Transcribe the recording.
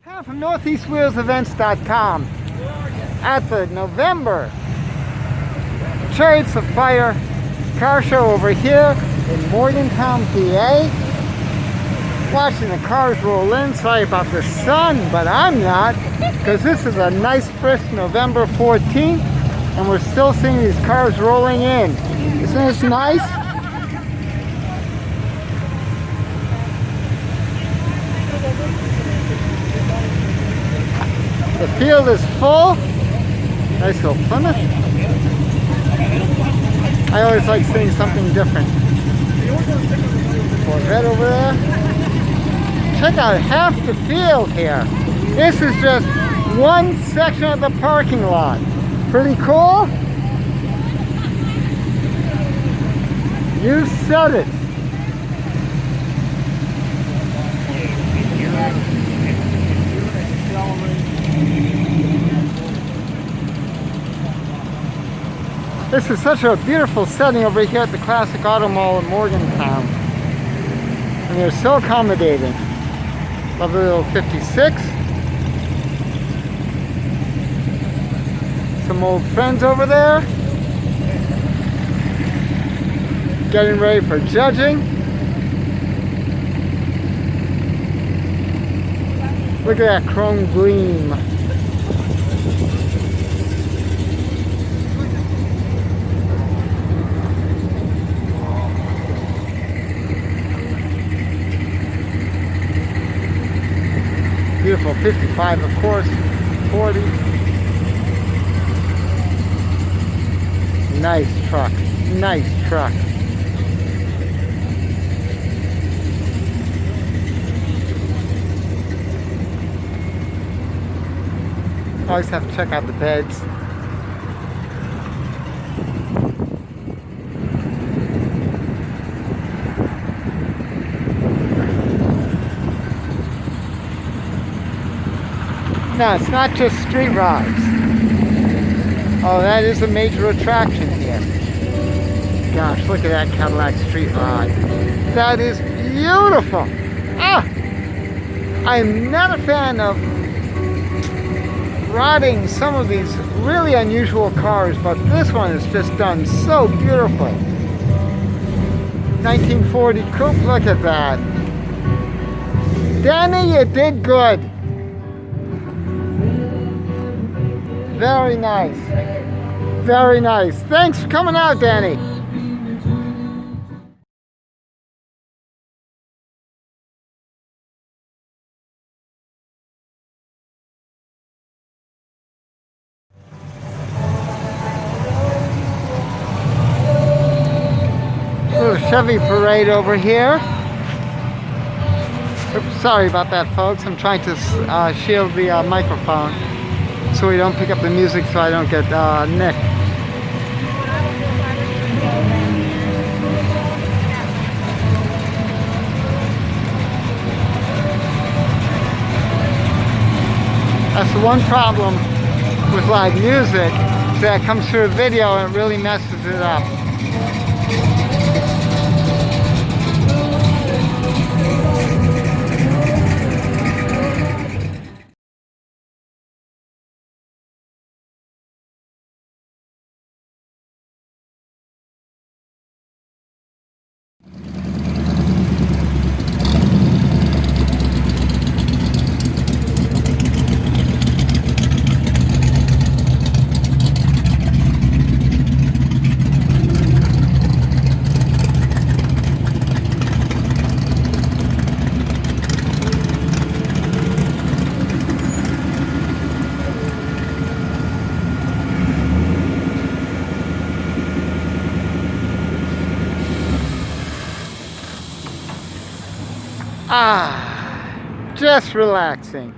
Tom from NortheastWheelsEvents.com at the November Chariots of Fire car show over here in Morgantown, PA. Watching the cars roll in. Sorry about the sun, but I'm not, because this is a nice brisk November 14th and we're still seeing these cars rolling in. Isn't this nice? The field is full. Nice little Plymouth. I always like seeing something different. Corvette over there. Check out half the field here. This is just one section of the parking lot. Pretty cool? You said it. This is such a beautiful setting over here at the Classic Auto Mall in Morgantown. And they're so accommodating. Lovely little 56. Some old friends over there. Getting ready for judging. Look at that chrome gleam. Beautiful 55, of course, 40. Nice truck, nice truck. Always have to check out the beds. No, it's not just street rides. Oh, that is a major attraction here. Gosh, look at that Cadillac street ride. That is beautiful. Ah! I'm not a fan of riding some of these really unusual cars, but this one is just done so beautifully. 1940 coupe, look at that. Danny, you did good. Very nice. Very nice. Thanks for coming out, Danny. Little Chevy parade over here. Oops, sorry about that, folks. I'm trying to shield the microphone so we don't pick up the music, so I don't get nicked. That's the one problem with live music, is that it comes through a video and it really messes it up. Ah, just relaxing.